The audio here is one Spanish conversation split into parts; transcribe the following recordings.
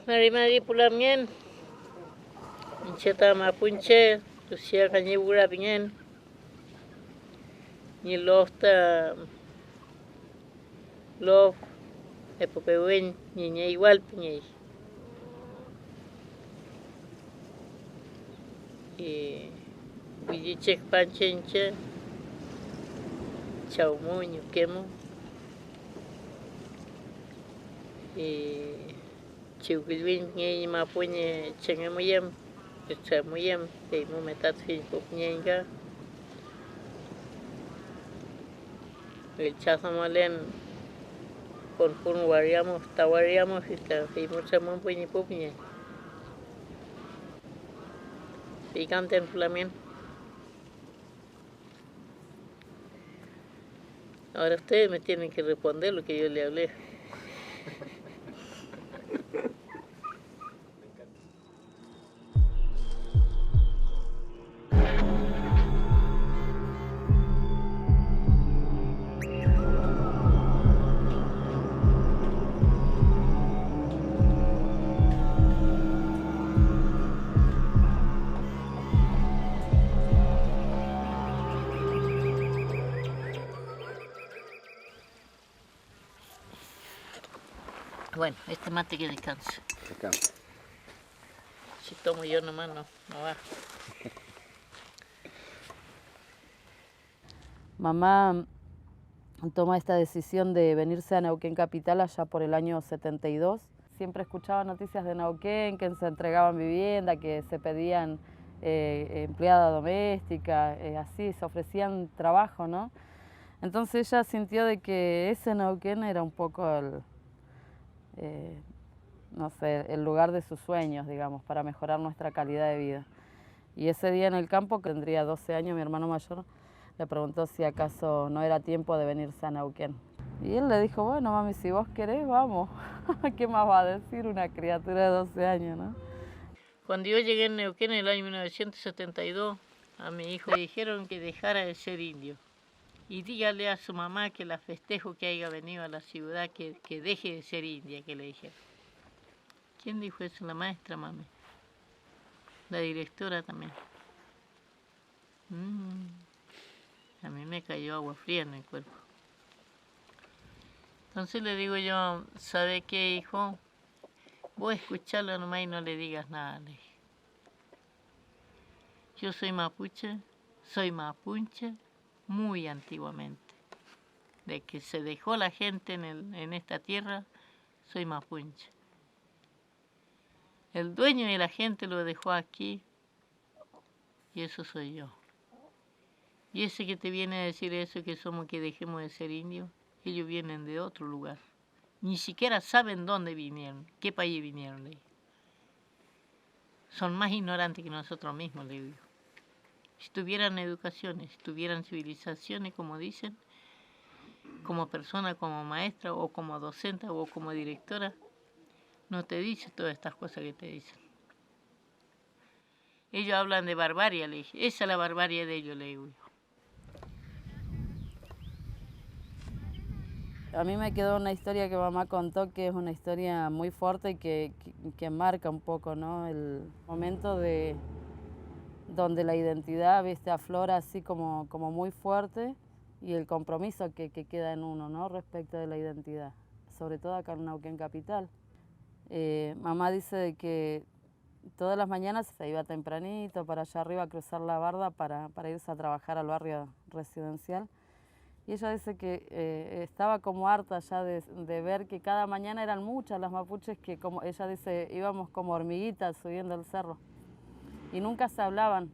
Mari pulamien, incheta mapunche, tusia kanyibura bien, ni lofta lof, epopewen, ni igual piñe. Y Villichek panchenche, chaumoño quemo, y chiuquilvin ni mapuñe chengemuyem, echamuyem, que momentat fin pupñenga, el chazamalen con variamos, tawariamos y mucha mampuñe pupñe. Picante en flamien. Ahora ustedes me tienen que responder lo que yo le hablé. Bueno, este mate que descanse. Descansa. Si tomo yo nomás no va. Mamá toma esta decisión de venirse a Neuquén Capital allá por el año 72. Siempre escuchaba noticias de Neuquén, que se entregaban vivienda, que se pedían empleada doméstica, así, se ofrecían trabajo, ¿no? Entonces ella sintió de que ese Neuquén era un poco no sé, el lugar de sus sueños, digamos, para mejorar nuestra calidad de vida. Y ese día en el campo, que tendría 12 años, mi hermano mayor le preguntó si acaso no era tiempo de venirse a Neuquén. Y él le dijo, bueno, mami, si vos querés, vamos. ¿Qué más va a decir una criatura de 12 años, no? Cuando yo llegué en Neuquén en el año 1972, a mi hijo le dijeron que dejara de ser indio. Y dígale a su mamá que la festejo que haya venido a la ciudad, que deje de ser india, que le dijeron. ¿Quién dijo eso? La maestra, mami. La directora también. A mí me cayó agua fría en el cuerpo. Entonces le digo yo, ¿sabe qué, hijo? Vos escucharlo nomás y no le digas nada, le dije. Yo soy mapuche muy antiguamente. De que se dejó la gente en esta tierra, soy mapuche. El dueño de la gente lo dejó aquí y eso soy yo. Y ese que te viene a decir eso, que somos que dejemos de ser indios, ellos vienen de otro lugar. Ni siquiera saben dónde vinieron, qué país vinieron, le digo. Son más ignorantes que nosotros mismos, le digo. Si tuvieran educaciones, si tuvieran civilizaciones, como dicen, como persona, como maestra, o como docente, o como directora, no te dice todas estas cosas que te dicen. Ellos hablan de barbarie, le dije. Esa es la barbarie de ellos, le digo. A mí me quedó una historia que mamá contó, que es una historia muy fuerte y que marca un poco, ¿no? El momento de donde la identidad, viste, aflora así como muy fuerte, y el compromiso que queda en uno, ¿no? Respecto de la identidad, sobre todo acá en Neuquén Capital. Mamá dice de que todas las mañanas se iba tempranito para allá arriba a cruzar la barda para irse a trabajar al barrio residencial. Y ella dice que estaba como harta ya de ver que cada mañana eran muchas las mapuches que, como ella dice, íbamos como hormiguitas subiendo el cerro. Y nunca se hablaban,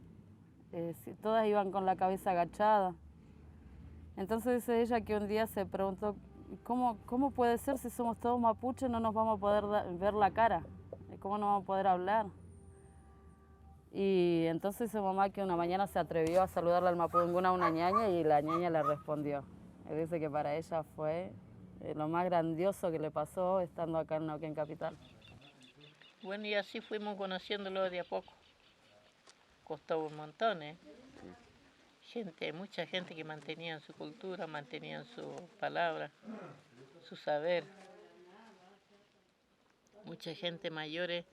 todas iban con la cabeza agachada. Entonces dice ella que un día se preguntó, ¿cómo puede ser si somos todos mapuches no nos vamos a poder ver la cara? ¿Cómo no vamos a poder hablar? Y entonces su mamá que una mañana se atrevió a saludarle al mapudungún a una ñaña y la ñaña le respondió. Y dice que para ella fue lo más grandioso que le pasó estando acá en Neuquén Capital. Bueno, y así fuimos conociéndolo de a poco. Costó un montón, ¿eh? Mucha gente que mantenía su cultura, mantenían su palabra, su saber. mucha gente mayores,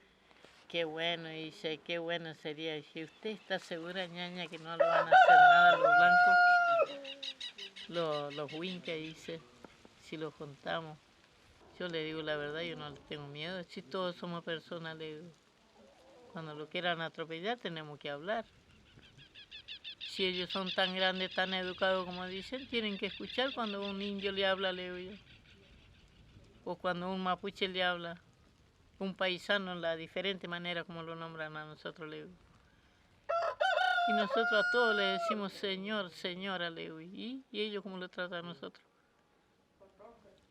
qué bueno, dice, qué bueno sería. Dice, ¿usted está segura, ñaña, que no le van a hacer nada a los blancos? Los huincas, dice, si los juntamos. Yo le digo la verdad, yo no les tengo miedo, si todos somos personas, le digo. Cuando lo quieran atropellar tenemos que hablar. Si ellos son tan grandes, tan educados como dicen, tienen que escuchar cuando un indio le habla, le digo yo. O cuando un mapuche le habla, un paisano, la diferente manera como lo nombran a nosotros, le digo. Y nosotros a todos le decimos señor, señora, le digo. ¿Y ellos cómo lo tratan a nosotros?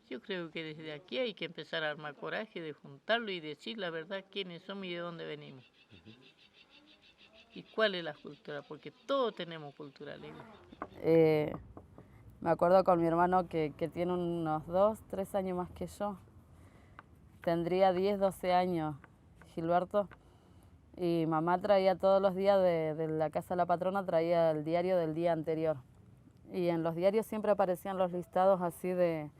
Yo creo que desde aquí hay que empezar a armar coraje de juntarlo y decir la verdad quiénes somos y de dónde venimos. ¿Y cuál es la cultura? Porque todos tenemos cultura, le digo. Me acuerdo con mi hermano que tiene unos 2, 3 años más que yo. Tendría 10, 12 años, Gilberto. Y mamá traía todos los días de la casa de la patrona, traía el diario del día anterior. Y en los diarios siempre aparecían los listados así de...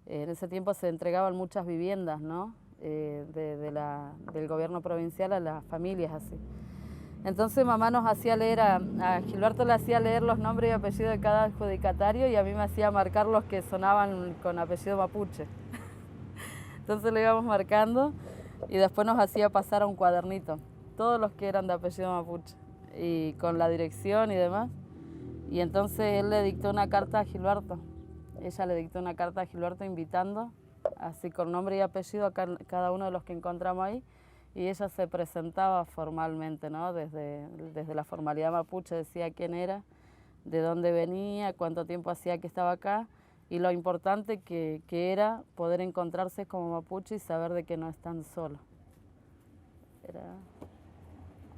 En ese tiempo se entregaban muchas viviendas, ¿no? Del gobierno provincial a las familias así. Entonces mamá nos hacía leer, a Gilberto le hacía leer los nombres y apellidos de cada adjudicatario y a mí me hacía marcar los que sonaban con apellido mapuche. Entonces le íbamos marcando y después nos hacía pasar a un cuadernito, todos los que eran de apellido mapuche, y con la dirección y demás. Y entonces él le dictó una carta a Gilberto, ella le dictó una carta a Gilberto invitando, así con nombre y apellido a cada uno de los que encontramos ahí, y ella se presentaba formalmente, ¿no? Desde la formalidad mapuche decía quién era, de dónde venía, cuánto tiempo hacía que estaba acá, y lo importante que era poder encontrarse como mapuche y saber de que no están solos.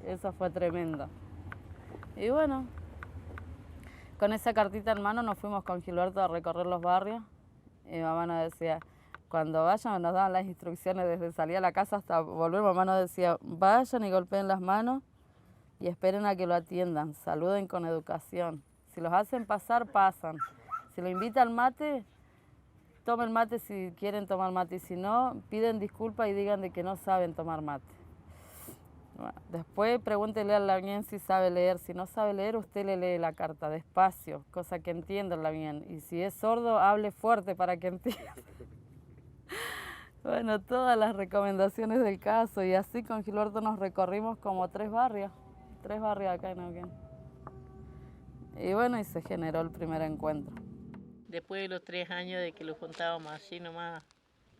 Eso fue tremendo. Y bueno, con esa cartita en mano nos fuimos con Gilberto a recorrer los barrios. Mi mamá nos decía, cuando vayan, nos daban las instrucciones desde salir a la casa hasta volver. Mamá nos decía, vayan y golpeen las manos y esperen a que lo atiendan. Saluden con educación. Si los hacen pasar, pasan. Si lo invitan al mate, tomen mate si quieren tomar mate. Y si no, piden disculpas y digan de que no saben tomar mate. Bueno, después pregúntele a alguien si sabe leer. Si no sabe leer, usted le lee la carta despacio, cosa que entienda bien. Y si es sordo, hable fuerte para que entienda. Bueno, todas las recomendaciones del caso. Y así con Gilberto nos recorrimos como 3 barrios acá en Neuquén. Y bueno, y se generó el primer encuentro. Después de los 3 años de que lo juntábamos así nomás,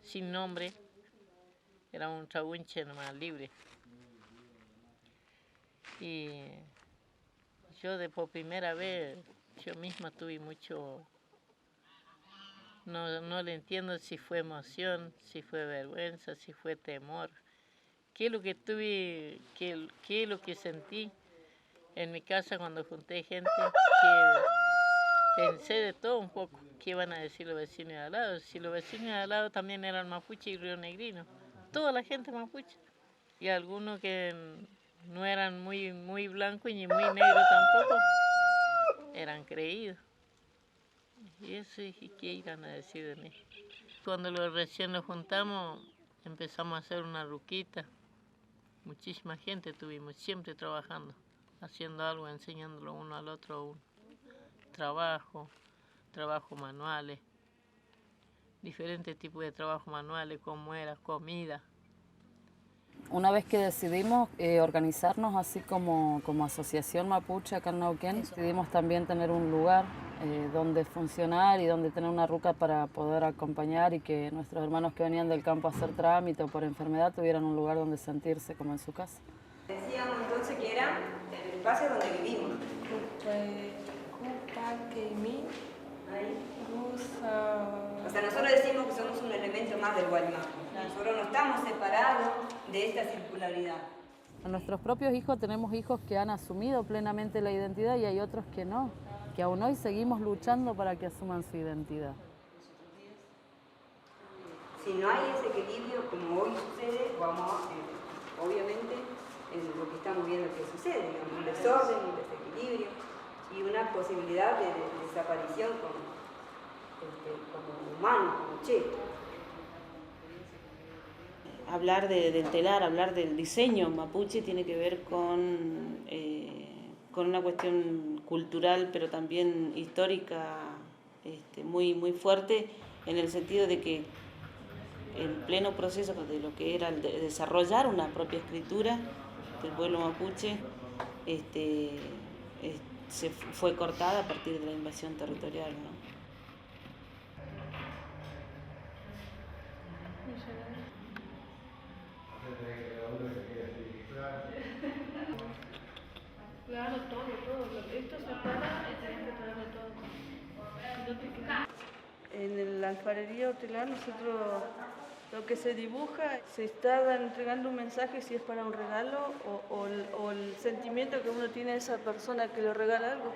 sin nombre, era un tragunche nomás libre. Y yo por primera vez, yo misma tuve mucho, no le entiendo si fue emoción, si fue vergüenza, si fue temor. ¿Qué es lo que tuve, qué es lo que sentí en mi casa cuando junté gente? Que pensé de todo un poco, qué iban a decir los vecinos de al lado. Si los vecinos de al lado también eran mapuche y rionegrinos, toda la gente mapuche. Y algunos que no eran muy blancos ni muy negros tampoco, eran creídos. Y eso dije, ¿qué irán a decir de mí? Cuando recién nos juntamos, empezamos a hacer una ruquita. Muchísima gente tuvimos, siempre trabajando, haciendo algo, enseñándolo uno al otro. Trabajo manuales, diferentes tipos de trabajos manuales, como era, comida. Una vez que decidimos organizarnos así como asociación mapuche acá en Neuquén, decidimos también tener un lugar donde funcionar y donde tener una ruca para poder acompañar y que nuestros hermanos que venían del campo a hacer trámite o por enfermedad tuvieran un lugar donde sentirse como en su casa. Decíamos entonces que era el espacio donde vivimos. O sea, nosotros decimos que somos un elemento más del Guaymapu. Nosotros no estamos separados de esta circularidad. A nuestros propios hijos tenemos hijos que han asumido plenamente la identidad y hay otros que no, que aún hoy seguimos luchando para que asuman su identidad. Si no hay ese equilibrio, como hoy sucede, vamos obviamente en lo que estamos viendo que sucede, digamos, un desorden, un desequilibrio y una posibilidad de desaparición como humano, como che. hablar del telar, hablar del diseño mapuche tiene que ver con una cuestión cultural, pero también histórica, muy, muy fuerte, en el sentido de que en pleno proceso de lo que era el de desarrollar una propia escritura del pueblo mapuche, se fue cortada a partir de la invasión territorial, ¿no? Claro, todo. Esto se para y tenés que traerlo todo. No te queda. En el alfarería hotelar nosotros lo que se dibuja, se está entregando un mensaje si es para un regalo o el sentimiento que uno tiene a esa persona que le regala algo.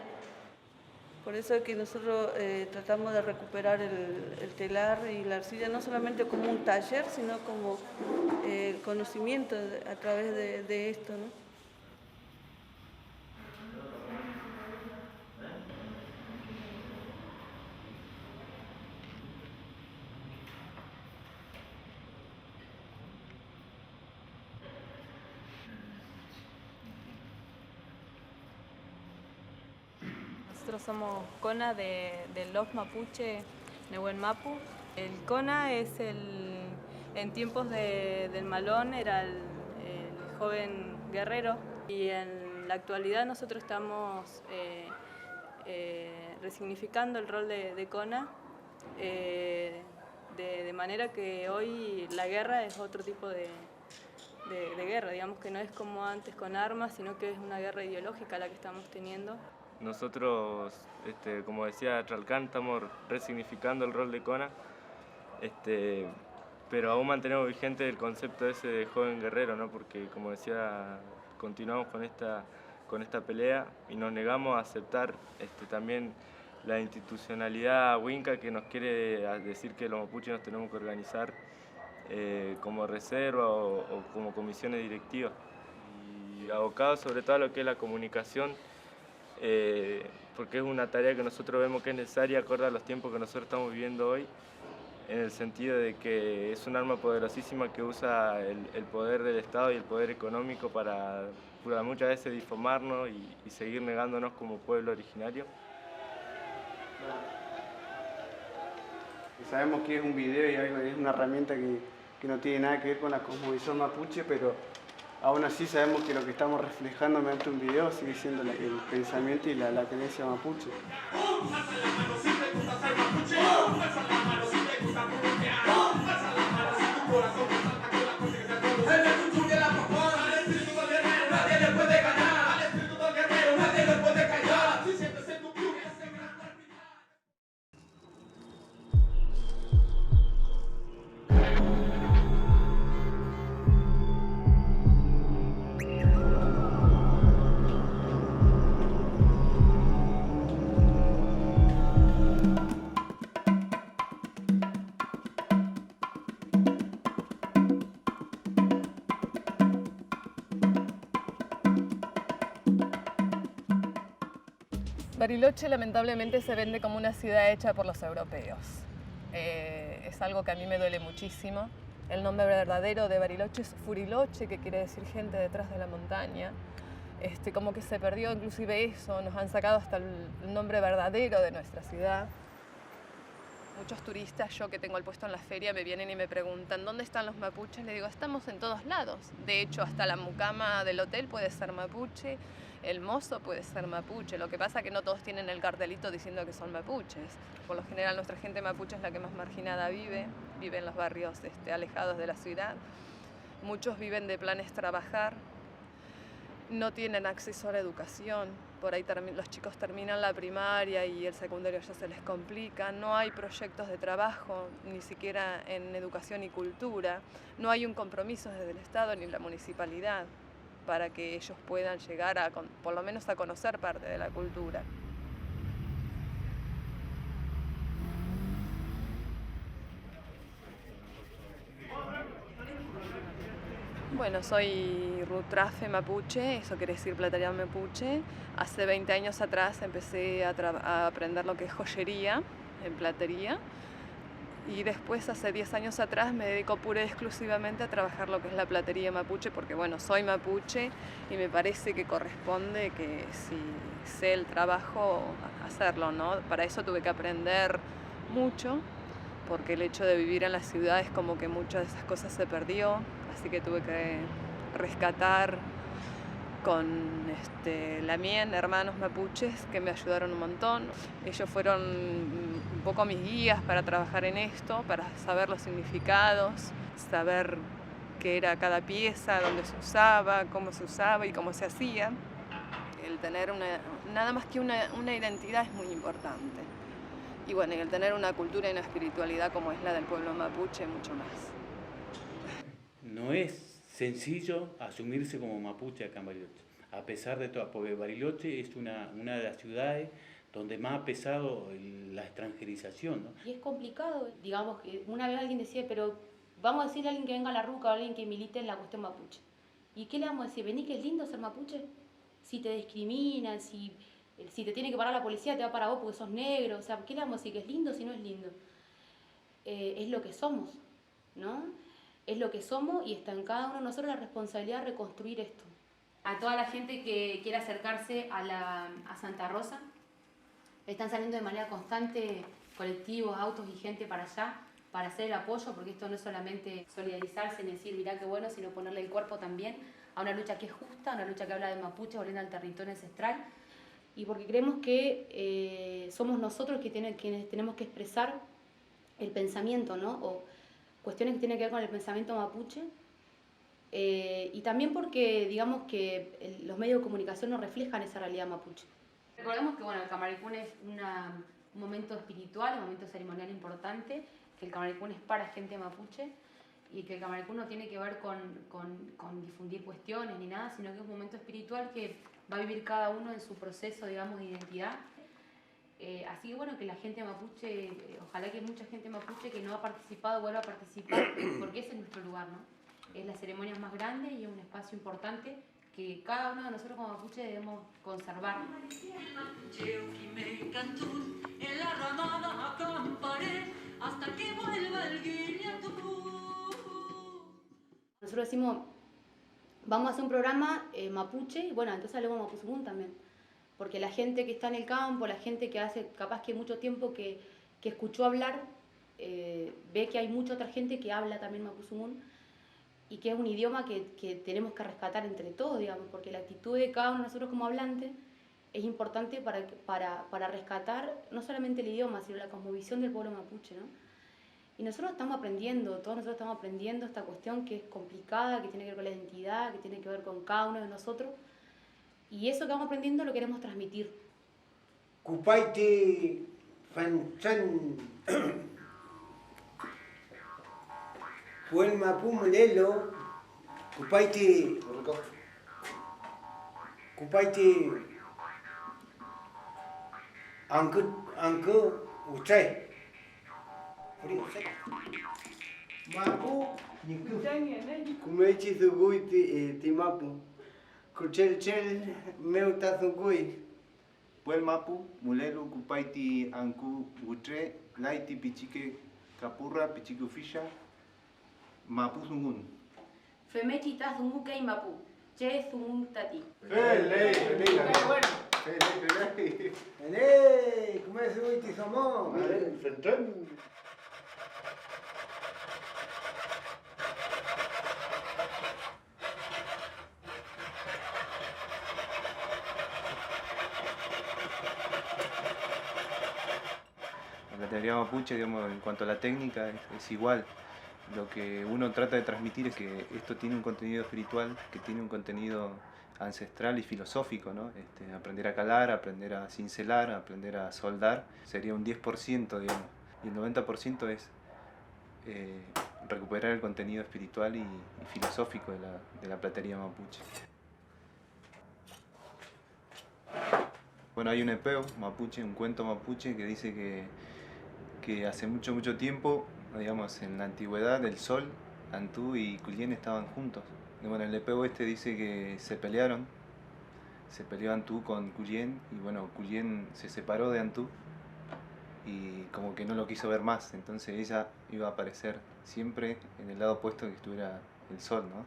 Por eso es que nosotros tratamos de recuperar el telar y la arcilla no solamente como un taller, sino como el conocimiento a través de esto, ¿no? Nosotros somos CONA del LOF Mapuche Nehuen Mapu. El CONA es en tiempos del Malón era el joven guerrero y en la actualidad nosotros estamos resignificando el rol de CONA de manera que hoy la guerra es otro tipo de guerra, digamos que no es como antes con armas, sino que es una guerra ideológica la que estamos teniendo. Nosotros, como decía Tralcán, estamos resignificando el rol de CONA, pero aún mantenemos vigente el concepto ese de joven guerrero, ¿no? Porque, como decía, continuamos con esta pelea y nos negamos a aceptar también la institucionalidad huinca que nos quiere decir que los mapuches nos tenemos que organizar como reserva o como comisiones directivas. Y abocados sobre todo a lo que es la comunicación, porque es una tarea que nosotros vemos que es necesaria acorde a los tiempos que nosotros estamos viviendo hoy, en el sentido de que es un arma poderosísima que usa el poder del Estado y el poder económico para muchas veces difamarnos y seguir negándonos como pueblo originario. Sabemos que es un video y es una herramienta que no tiene nada que ver con la cosmovisión mapuche, pero aún así sabemos que lo que estamos reflejando mediante un video sigue siendo el pensamiento y la creencia mapuche. Bariloche lamentablemente se vende como una ciudad hecha por los europeos. Es algo que a mí me duele muchísimo. El nombre verdadero de Bariloche es Furiloche, que quiere decir gente detrás de la montaña. Como que se perdió inclusive eso, nos han sacado hasta el nombre verdadero de nuestra ciudad. Muchos turistas, yo que tengo el puesto en la feria, me vienen y me preguntan ¿dónde están los mapuches? Les digo, estamos en todos lados. De hecho, hasta la mucama del hotel puede ser mapuche, el mozo puede ser mapuche. Lo que pasa es que no todos tienen el cartelito diciendo que son mapuches. Por lo general, nuestra gente mapuche es la que más marginada vive en los barrios alejados de la ciudad. Muchos viven de planes trabajar, no tienen acceso a la educación. Por ahí los chicos terminan la primaria y el secundario ya se les complica. No hay proyectos de trabajo, ni siquiera en educación y cultura. No hay un compromiso desde el Estado ni la municipalidad para que ellos puedan llegar a, por lo menos, a conocer parte de la cultura. Bueno, soy Rutrafe Mapuche, eso quiere decir platería mapuche. Hace 20 años atrás empecé a aprender lo que es joyería en platería. Y después, hace 10 años atrás, me dedico pura y exclusivamente a trabajar lo que es la platería mapuche, porque bueno, soy mapuche y me parece que corresponde que si sé el trabajo, hacerlo, ¿no? Para eso tuve que aprender mucho, porque el hecho de vivir en la ciudad es como que muchas de esas cosas se perdió, así que tuve que rescatar con Lamien, hermanos mapuches, que me ayudaron un montón. Ellos fueron un poco mis guías para trabajar en esto, para saber los significados, saber qué era cada pieza, dónde se usaba, cómo se usaba y cómo se hacía. El tener nada más que una identidad es muy importante. Y bueno, y el tener una cultura y una espiritualidad como es la del pueblo mapuche, mucho más. No es sencillo asumirse como mapuche acá en Bariloche, a pesar de todo, porque Bariloche es una de las ciudades donde más ha pesado la extranjerización, ¿no? Y es complicado, digamos, que una vez alguien decía, pero vamos a decirle a alguien que venga a la ruca, a alguien que milite en la cuestión mapuche. ¿Y qué le vamos a decir? ¿Vení que es lindo ser mapuche? Si te discriminan, si te tiene que parar la policía, te va para vos porque sos negro, o sea, ¿qué le vamos a decir? ¿Que es lindo si no es lindo? Es lo que somos, ¿no? Es lo que somos y está en cada uno de nosotros la responsabilidad de reconstruir esto. A toda la gente que quiera acercarse a Santa Rosa, están saliendo de manera constante colectivos, autos y gente para allá, para hacer el apoyo, porque esto no es solamente solidarizarse ni decir, mirá qué bueno, sino ponerle el cuerpo también a una lucha que es justa, una lucha que habla de mapuche, volviendo al territorio ancestral, y porque creemos que somos nosotros quienes tenemos que expresar el pensamiento, ¿no? O cuestiones que tienen que ver con el pensamiento mapuche, y también porque digamos que los medios de comunicación nos reflejan esa realidad mapuche. Recordemos que bueno, el Camaricún es un momento espiritual, un momento ceremonial importante, que el Camaricún es para gente mapuche y que el Camaricún no tiene que ver con difundir cuestiones ni nada, sino que es un momento espiritual que va a vivir cada uno en su proceso, digamos, de identidad. Así que bueno, que la gente mapuche, ojalá que mucha gente mapuche que no ha participado vuelva a participar, porque ese es nuestro lugar, ¿no? Es la ceremonia más grande y es un espacio importante que cada uno de nosotros como mapuche debemos conservar. Nosotros decimos, vamos a hacer un programa mapuche, y bueno, entonces hablemos mapuzungún también. Porque la gente que está en el campo, la gente que hace capaz que mucho tiempo que escuchó hablar, ve que hay mucha otra gente que habla también mapuzungún y que es un idioma que tenemos que rescatar entre todos, digamos, porque la actitud de cada uno de nosotros como hablantes es importante para rescatar no solamente el idioma, sino la cosmovisión del pueblo mapuche, ¿no? Y nosotros estamos aprendiendo, todos nosotros estamos aprendiendo esta cuestión que es complicada, que tiene que ver con la identidad, que tiene que ver con cada uno de nosotros. Y eso que vamos aprendiendo lo queremos transmitir. Kupaiti fanchan Puel mapu mulelo Kupaiti Anku Uchay Mapu Kumechi Zugui Timapu Kuchel meu tazugui. Puel mapu, mulelu, kupaiti, anku, utre, laiti, pichique, capurra, pichique ufisha, mapu zungun. Femechi tazungu kei mapu, che zungun tati. Fele, bueno. Fele, ¿cómo es hoy tizomón? La teoría mapuche, digamos, en cuanto a la técnica, es igual. Lo que uno trata de transmitir es que esto tiene un contenido espiritual, que tiene un contenido ancestral y filosófico, ¿no? Aprender a calar, aprender a cincelar, aprender a soldar, sería un 10%, digamos. Y el 90% es recuperar el contenido espiritual y filosófico de la platería mapuche. Bueno, hay un epeo mapuche, un cuento mapuche que dice que hace mucho tiempo, digamos, en la antigüedad, el sol, Antú y Cuyén estaban juntos. Y bueno, el epeo dice que se peleó Antú con Cuyén, y bueno, Cuyén se separó de Antú y como que no lo quiso ver más, entonces ella iba a aparecer siempre en el lado opuesto que estuviera el sol, ¿no?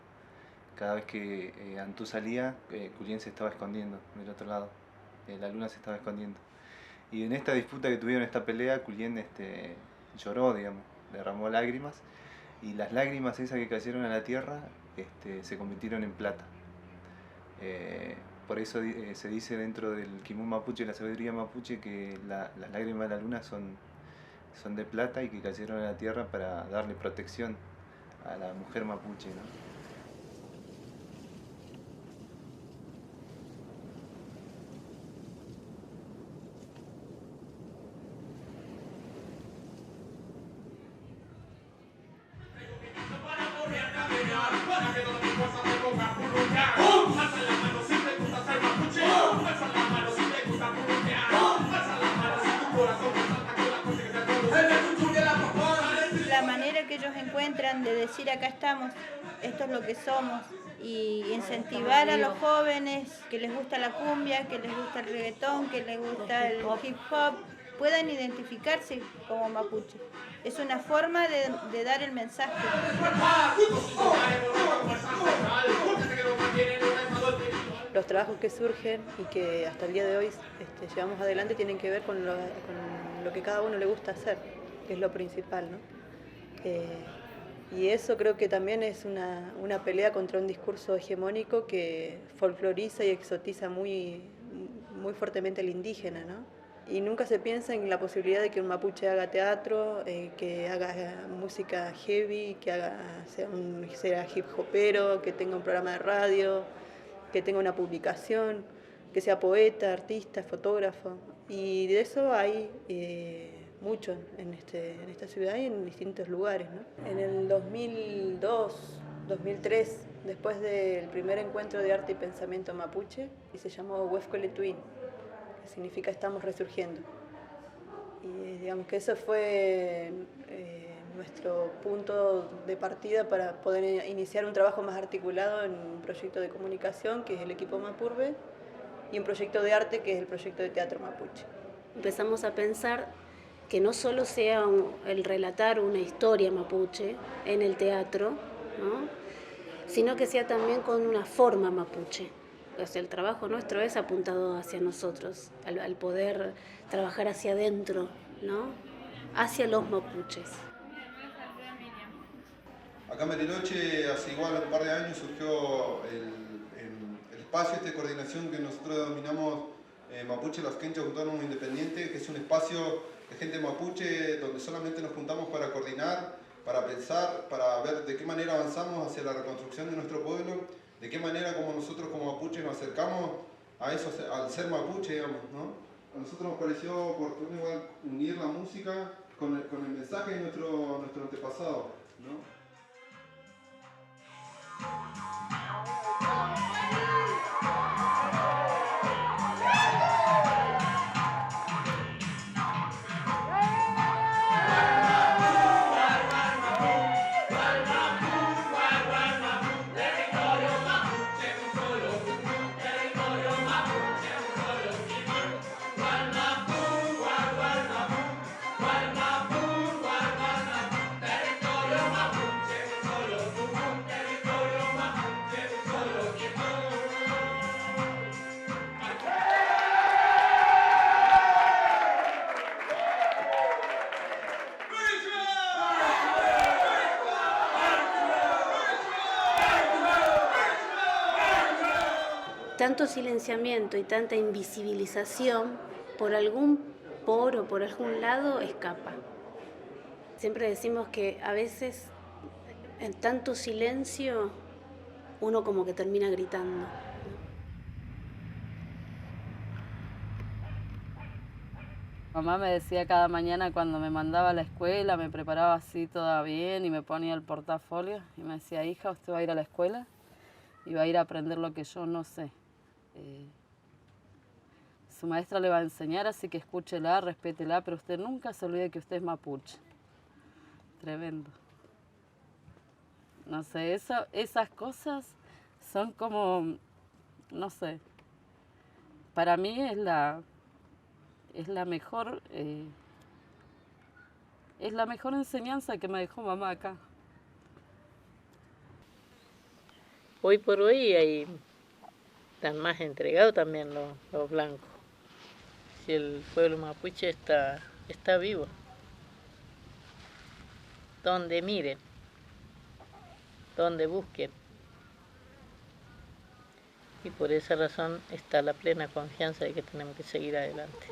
Cada vez que Antú salía, Culién se estaba escondiendo del otro lado, la luna se estaba escondiendo. Y en esta disputa que tuvieron, esta pelea, Culién lloró, digamos, derramó lágrimas, y las lágrimas esas que cayeron a la tierra se convirtieron en plata. Por eso se dice dentro del Kimun mapuche, la sabiduría mapuche, que las lágrimas de la luna son de plata y que cayeron a la tierra para darle protección a la mujer mapuche, ¿no? La manera que ellos encuentran de decir acá estamos, esto es lo que somos, y incentivar a los jóvenes que les gusta la cumbia, que les gusta el reggaetón, que les gusta el hip hop, puedan identificarse como mapuche. Es una forma de dar el mensaje. Los trabajos que surgen y que hasta el día de hoy llevamos adelante tienen que ver con lo que cada uno le gusta hacer, que es lo principal, ¿no? Y eso creo que también es una pelea contra un discurso hegemónico que folcloriza y exotiza muy, muy fuertemente al indígena, ¿no? Y nunca se piensa en la posibilidad de que un mapuche haga teatro, que haga música heavy, que sea hip hopero, que tenga un programa de radio, que tenga una publicación, que sea poeta, artista, fotógrafo. Y de eso hay mucho en esta ciudad y en distintos lugares, ¿no? En el 2002, 2003, después del primer encuentro de arte y pensamiento mapuche, y se llamó Huefcoletuin, que significa estamos resurgiendo. Y digamos que eso fue nuestro punto de partida para poder iniciar un trabajo más articulado en un proyecto de comunicación, que es el equipo Mapurbe, y un proyecto de arte, que es el proyecto de teatro mapuche. Empezamos a pensar que no solo sea el relatar una historia mapuche en el teatro, ¿no?, sino que sea también con una forma mapuche. O sea, el trabajo nuestro es apuntado hacia nosotros, al poder trabajar hacia adentro, ¿no?, hacia los mapuches. Acá en Bariloche, hace igual un par de años, surgió el espacio de coordinación que nosotros denominamos Mapuche Las Quenchas Autónomo Independiente, que es un espacio de gente mapuche donde solamente nos juntamos para coordinar, para pensar, para ver de qué manera avanzamos hacia la reconstrucción de nuestro pueblo, de qué manera como nosotros como mapuche nos acercamos a eso, al ser mapuche, digamos, ¿no? A nosotros nos pareció oportuno igual unir la música con el mensaje de nuestro antepasado, ¿no? Tanto silenciamiento y tanta invisibilización, por algún poro, por algún lado, escapa. Siempre decimos que a veces, en tanto silencio, uno como que termina gritando. Mamá me decía cada mañana cuando me mandaba a la escuela, me preparaba así toda bien y me ponía el portafolio y me decía, hija, usted va a ir a la escuela y va a ir a aprender lo que yo no sé. Su maestra le va a enseñar, así que escúchela, respétela, pero usted nunca se olvide que usted es mapuche. Tremendo. No sé, esas cosas son como, no sé, para mí es la mejor Es la mejor enseñanza que me dejó mamá acá. Hoy por hoy están más entregados también los blancos. Si el pueblo mapuche está vivo. Donde miren, donde busquen. Y por esa razón está la plena confianza de que tenemos que seguir adelante.